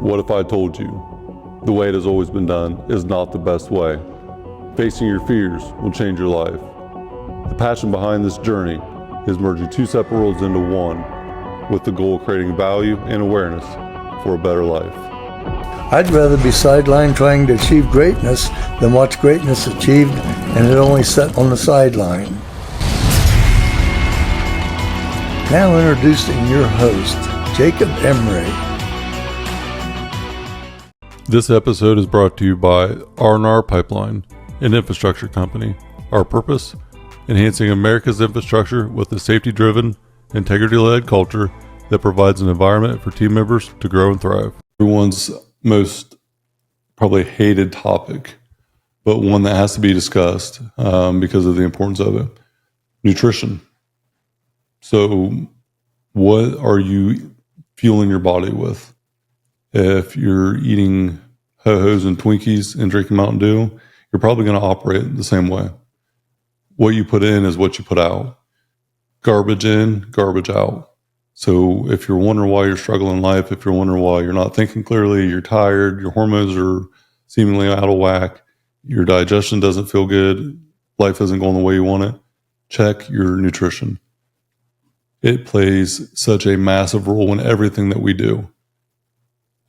What if I told you the way it has always been done is not the best way? Facing your fears will change your life. The passion behind this journey is merging two separate worlds into one with the goal of creating value and awareness for a better life. I'd rather be sidelined trying to achieve greatness than watch greatness achieved and it only set on the sideline. Now introducing your host, Jacob Emery. This episode is brought to you by R&R Pipeline, an infrastructure company. Our purpose? Enhancing America's infrastructure with a safety-driven, integrity-led culture that provides an environment for team members to grow and thrive. Everyone's most probably hated topic, but one that has to be discussed because of the importance of it. Nutrition. So what are you fueling your body with? If you're eating Ho-Hos and Twinkies and drinking Mountain Dew, you're probably going to operate the same way. What you put in is what you put out. Garbage in, garbage out. So if you're wondering why you're struggling in life, if you're wondering why you're not thinking clearly, you're tired, your hormones are seemingly out of whack, your digestion doesn't feel good, life isn't going the way you want it, check your nutrition. It plays such a massive role in everything that we do.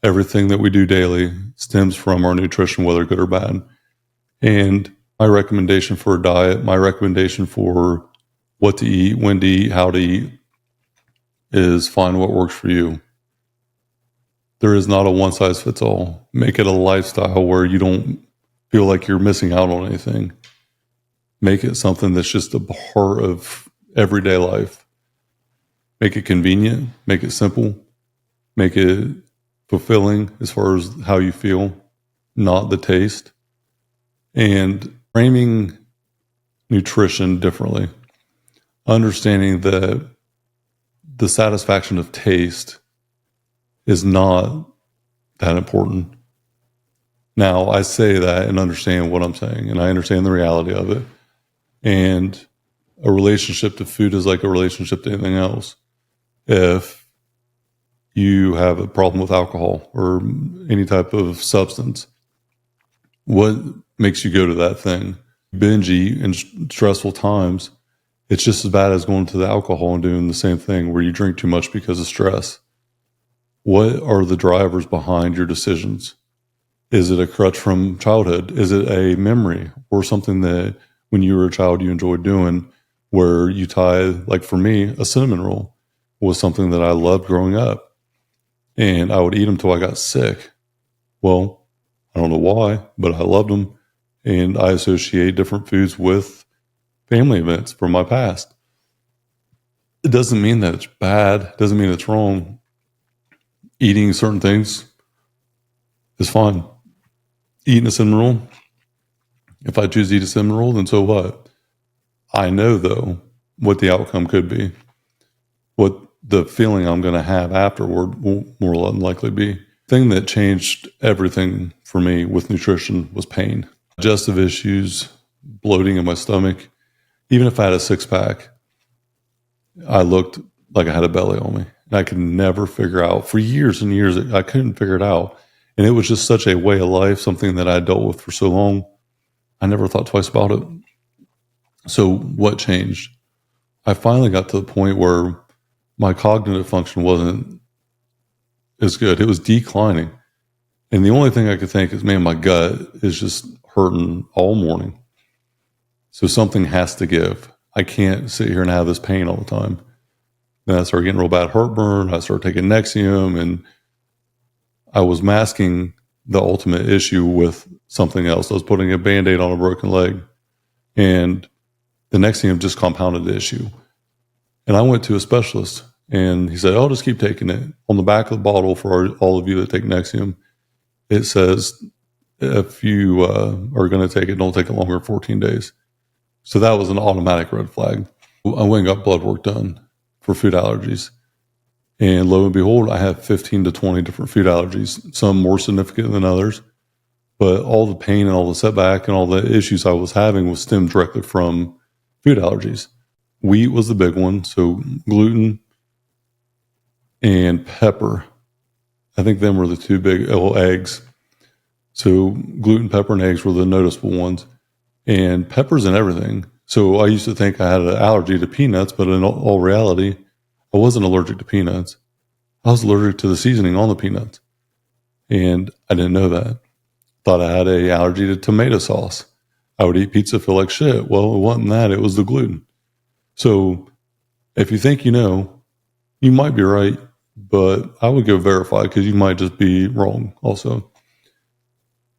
Everything that we do daily stems from our nutrition, whether good or bad. And my recommendation for a diet, my recommendation for what to eat, when to eat, how to eat, is find what works for you. There is not a one size fits all. Make it a lifestyle where you don't feel like you're missing out on anything. Make it something that's just a part of everyday life. Make it convenient, make it simple, make it fulfilling as far as how you feel, not the taste. And framing nutrition differently. Understanding that the satisfaction of taste is not that important. Now, I say that and understand what I'm saying, and I understand the reality of it. And a relationship to food is like a relationship to anything else. If you have a problem with alcohol or any type of substance, what makes you go to that thing? Binge eat in stressful times, it's just as bad as going to the alcohol and doing the same thing where you drink too much because of stress. What are the drivers behind your decisions? Is it a crutch from childhood? Is it a memory or something that when you were a child you enjoyed doing, where you tie, like for me, a cinnamon roll was something that I loved growing up. And I would eat them till I got sick. Well, I don't know why, but I loved them. And I associate different foods with family events from my past. It doesn't mean that it's bad. It doesn't mean it's wrong. Eating certain things is fine. Eating a cinnamon roll, if I choose to eat a cinnamon roll, then so what? I know, though, what the outcome could be. What the feeling I'm going to have afterward will more than likely be. The thing that changed everything for me with nutrition was pain. Digestive issues, bloating in my stomach. Even if I had a six-pack, I looked like I had a belly on me. And I could never figure out, for years and years, I couldn't figure it out. And it was just such a way of life, something that I dealt with for so long. I never thought twice about it. So what changed? I finally got to the point where my cognitive function wasn't as good. It was declining. And the only thing I could think is, man, my gut is just hurting all morning. So something has to give. I can't sit here and have this pain all the time. Then I started getting real bad heartburn. I started taking Nexium, and I was masking the ultimate issue with something else. I was putting a Band-Aid on a broken leg. And the Nexium just compounded the issue. And I went to a specialist. And he said, just keep taking it. On the back of the bottle, for all of you that take Nexium, it says, if you are going to take it, don't take it longer than 14 days. So that was an automatic red flag. I went and got blood work done for food allergies. And lo and behold, I have 15 to 20 different food allergies, some more significant than others. But all the pain and all the setback and all the issues I was having was stemmed directly from food allergies. Wheat was the big one, so gluten and pepper I think them were the two big, eggs. So gluten, pepper, and eggs were the noticeable ones, and peppers and everything. So I used to think I had an allergy to peanuts, but in all reality, I wasn't allergic to peanuts. I was allergic to the seasoning on the peanuts, and I didn't know that. Thought I had an allergy to tomato sauce. I would eat pizza, feel like shit. Well, it wasn't that, it was the gluten. So if you think you know, you might be right, but I would go verify because you might just be wrong also.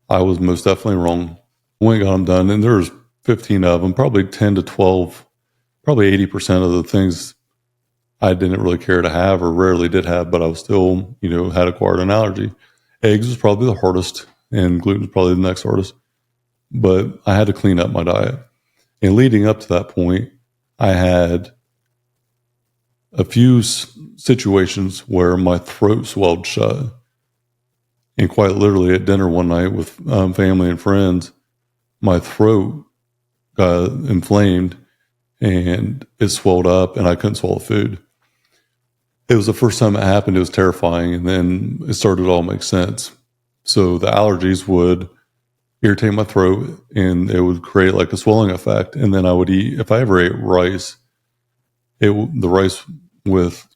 I was most definitely wrong. When I got them done, and there's 15 of them, probably 10 to 12, probably 80% of the things I didn't really care to have or rarely did have, but I was still, had acquired an allergy. Eggs was probably the hardest, and gluten was probably the next hardest. But I had to clean up my diet. And leading up to that point, I had a few situations where my throat swelled shut. And quite literally at dinner one night with family and friends, my throat got inflamed and it swelled up and I couldn't swallow food. It was the first time it happened. It was terrifying. And then it started to all make sense. So the allergies would irritate my throat and it would create like a swelling effect. And then I would eat, if I ever ate rice, the rice with,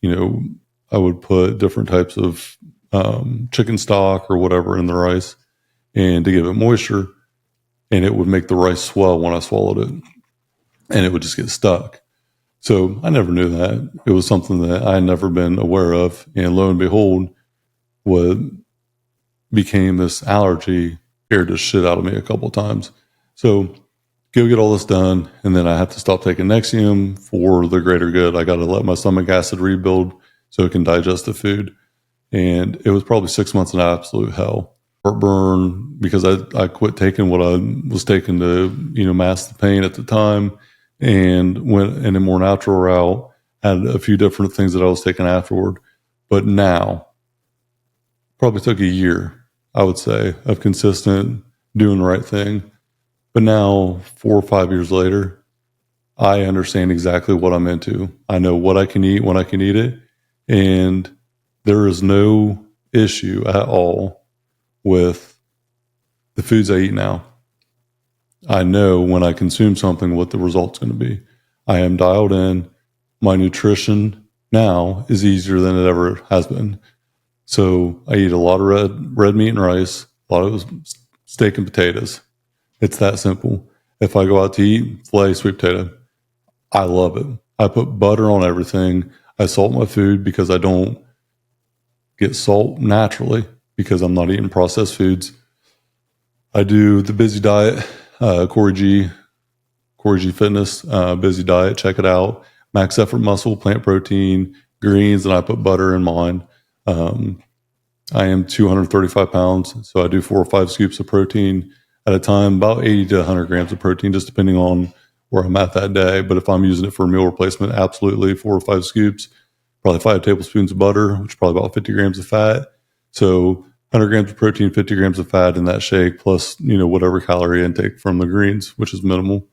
I would put different types of chicken stock or whatever in the rice and to give it moisture, and it would make the rice swell when I swallowed it and it would just get stuck. So I never knew that. It was something that I had never been aware of. And lo and behold, what became this allergy scared the shit out of me a couple of times. So go get all this done. And then I have to stop taking Nexium for the greater good. I got to let my stomach acid rebuild so it can digest the food. And it was probably 6 months in absolute hell. Heartburn because I quit taking what I was taking to, mask the pain at the time and went in a more natural route, had a few different things that I was taking afterward. But now, probably took a year, I would say, of consistent doing the right thing. But now, 4 or 5 years later, I understand exactly what I'm into. I know what I can eat, when I can eat it. And there is no issue at all with the foods I eat now. I know when I consume something what the result's going to be. I am dialed in. My nutrition now is easier than it ever has been. So I eat a lot of red meat and rice, a lot of steak and potatoes. It's that simple. If I go out to eat, filet, sweet potato, I love it. I put butter on everything. I salt my food because I don't get salt naturally because I'm not eating processed foods. I do the Busy Diet, Corey G Fitness, Busy Diet. Check it out. Max Effort Muscle, plant protein, greens, and I put butter in mine. I am 235 pounds, so I do 4 or 5 scoops of protein at a time, about 80 to 100 grams of protein, just depending on where I'm at that day. But if I'm using it for a meal replacement, absolutely 4 or 5 scoops, probably 5 tablespoons of butter, which is probably about 50 grams of fat. So 100 grams of protein, 50 grams of fat in that shake, plus, whatever calorie intake from the greens, which is minimal.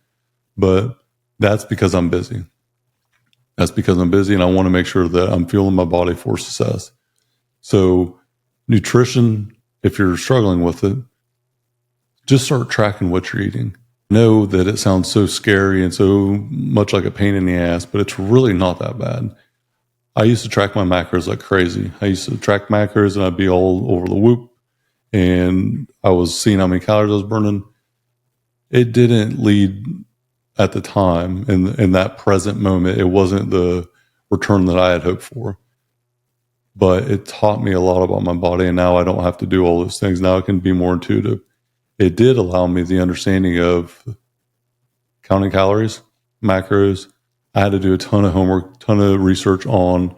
But that's because I'm busy. That's because I'm busy and I want to make sure that I'm fueling my body for success. So nutrition, if you're struggling with it, just start tracking what you're eating. I know that it sounds so scary and so much like a pain in the ass, but it's really not that bad. I used to track my macros like crazy. I used to track macros and I'd be all over the whoop and I was seeing how many calories I was burning. It didn't lead at the time in that present moment. It wasn't the return that I had hoped for, but it taught me a lot about my body. And now I don't have to do all those things. Now it can be more intuitive. It did allow me the understanding of counting calories, macros. I had to do a ton of homework, ton of research on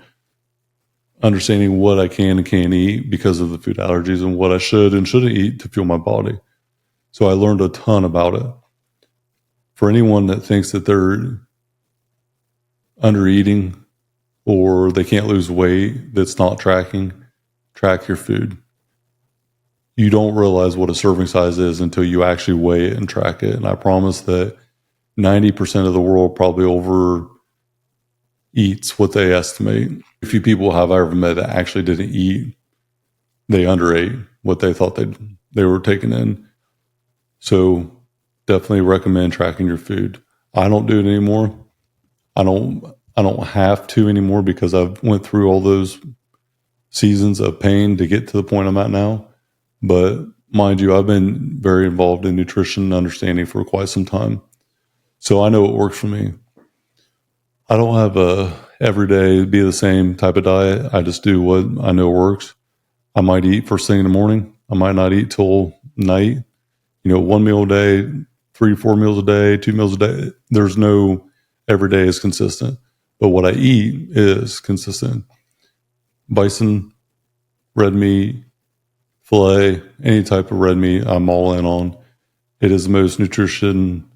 understanding what I can and can't eat because of the food allergies and what I should and shouldn't eat to fuel my body. So I learned a ton about it. For anyone that thinks that they're under eating or they can't lose weight that's not tracking, track your food. You don't realize what a serving size is until you actually weigh it and track it. And I promise that 90% of the world probably over eats what they estimate. A few people have I ever met that actually didn't eat they underate what they thought they were taking in. So definitely recommend tracking your food. I don't do it anymore. I don't have to anymore because I've went through all those seasons of pain to get to the point I'm at now. But mind you, I've been very involved in nutrition and understanding for quite some time. So I know what works for me. I don't have a everyday be the same type of diet. I just do what I know works. I might eat first thing in the morning. I might not eat till night. One meal a day, 3 to 4 meals a day, 2 meals a day. There's no every day is consistent. But what I eat is consistent. Bison, red meat, filet, any type of red meat, I'm all in on. It is the most nutrition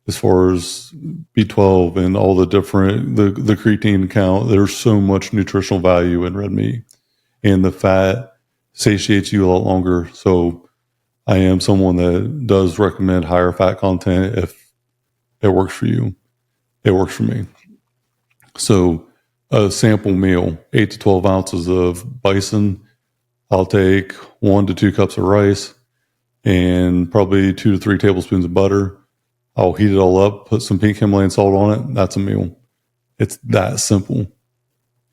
as far as B12 and all the different, the creatine count. There's so much nutritional value in red meat. And the fat satiates you a lot longer. So I am someone that does recommend higher fat content if it works for you. It works for me. So a sample meal, 8 to 12 ounces of bison. I'll take 1 to 2 cups of rice and probably 2 to 3 tablespoons of butter. I'll heat it all up, put some pink Himalayan salt on it. That's a meal. It's that simple.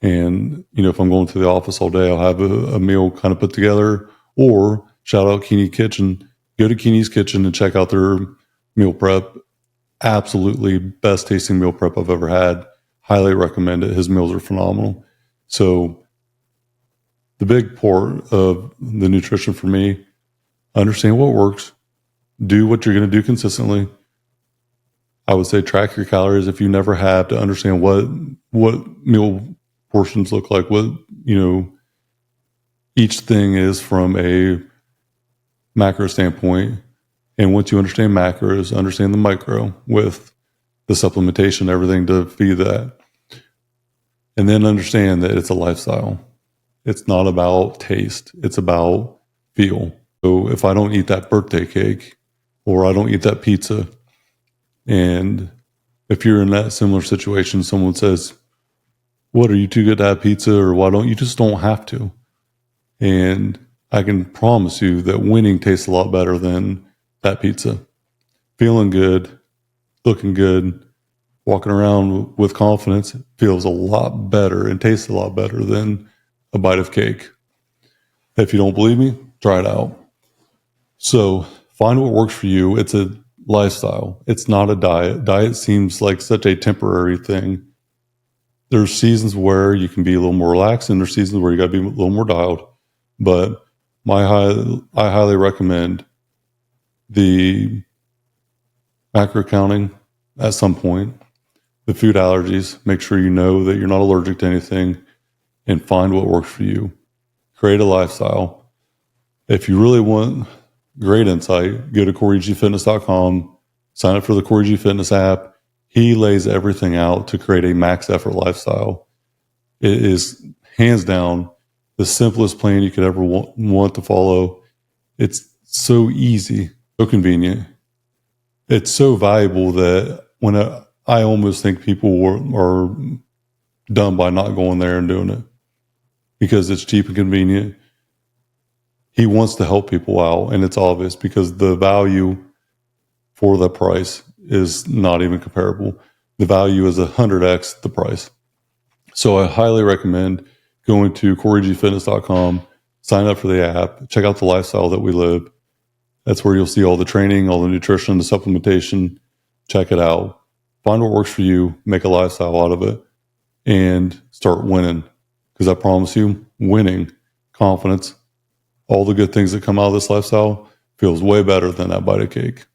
And, if I'm going to the office all day, I'll have a meal kind of put together. Or shout out Keeney Kitchen. Go to Keeney's Kitchen and check out their meal prep. Absolutely best tasting meal prep I've ever had. Highly recommend it. His meals are phenomenal. So the big part of the nutrition for me, understand what works. Do what you're going to do consistently. I would say track your calories if you never have, to understand what meal portions look like, what, each thing is from a macro standpoint. And once you understand macros, understand the micro with the supplementation, everything to feed that. And then understand that it's a lifestyle. It's not about taste. It's about feel. So if I don't eat that birthday cake or I don't eat that pizza, and if you're in that similar situation, someone says, what, are you too good to have pizza, or why don't you just don't have to? And I can promise you that winning tastes a lot better than that pizza. Feeling good, looking good, walking around with confidence feels a lot better and tastes a lot better than a bite of cake. If you don't believe me, try it out. So find what works for you. It's a lifestyle. It's not a diet. Diet seems like such a temporary thing. There's seasons where you can be a little more relaxed, and there's seasons where you got to be a little more dialed. But I highly recommend the macro counting at some point, the food allergies. Make sure you know that you're not allergic to anything, and find what works for you. Create a lifestyle. If you really want great insight, go to CoreyGFitness.com, sign up for the Corey G Fitness app. He lays everything out to create a max effort lifestyle. It is hands down the simplest plan you could ever want to follow. It's so easy, so convenient. It's so valuable that when I almost think people are dumb by not going there and doing it, because it's cheap and convenient. He wants to help people out, and it's obvious because the value for the price is not even comparable. The value is 100x the price. So I highly recommend going to CoreyGFitness.com, sign up for the app, check out the lifestyle that we live. That's where you'll see all the training, all the nutrition, the supplementation. Check it out. Find what works for you, make a lifestyle out of it, and start winning. Because I promise you, winning, confidence, all the good things that come out of this lifestyle feels way better than that bite of cake.